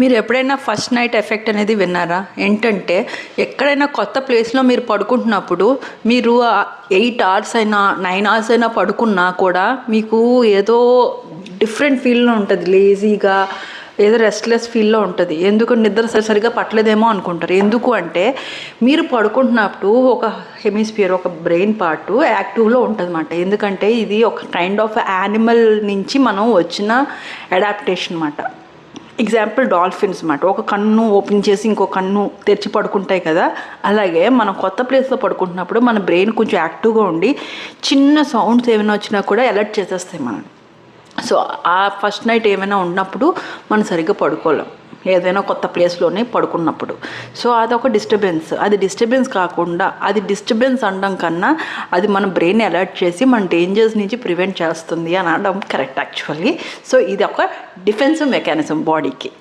మీరు ఎప్పుడైనా first night effect అనేది విన్నారా? ఏంటంటే ఎక్కడైనా కొత్త ప్లేస్లో మీరు పడుకుంటున్నప్పుడు మీరు 8 అవర్స్ అయినా 9 అవర్స్ అయినా పడుకున్నా కూడా మీకు ఏదో డిఫరెంట్ ఫీల్లో ఉంటుంది, లేజీగా ఏదో రెస్ట్లెస్ ఫీల్లో ఉంటుంది. ఎందుకు నిద్ర సరిగా పట్టలేదేమో అనుకుంటారు. ఎందుకు అంటే మీరు పడుకుంటున్నప్పుడు ఒక హెమిస్ఫియర్, ఒక బ్రెయిన్ పార్ట్ యాక్టివ్లో ఉంటుంది అన్నమాట. ఎందుకంటే ఇది ఒక కైండ్ ఆఫ్ యానిమల్ నుంచి మనం వచ్చిన అడాప్టేషన్ అన్నమాట. ఎగ్జాంపుల్ డాల్ఫిన్స్ అన్నమాట. ఒక కన్ను ఓపెన్ చేసి ఇంకో కన్ను తెరిచి పడుకుంటాయి కదా, అలాగే మనం కొత్త ప్లేస్లో పడుకుంటున్నప్పుడు మన బ్రెయిన్ కొంచెం యాక్టివ్గా ఉండి చిన్న సౌండ్స్ ఏమైనా వచ్చినా కూడా అలర్ట్ చేసేస్తాయి మనం. సో ఆ ఫస్ట్ నైట్ ఏమైనా ఉన్నప్పుడు మనం సరిగ్గా పడుకోలేం, ఏదైనా కొత్త ప్లేస్లోనే పడుకున్నప్పుడు. సో అదొక డిస్టర్బెన్స్. అది డిస్టర్బెన్స్ కాకుండా, అది డిస్టర్బెన్స్ అనడం కన్నా అది మన బ్రెయిన్ అలర్ట్ చేసి మన డేంజర్స్ నుంచి ప్రివెంట్ చేస్తుంది అని అనడం కరెక్ట్ యాక్చువల్లీ. సో ఇది ఒక డిఫెన్సివ్ మెకానిజం బాడీకి.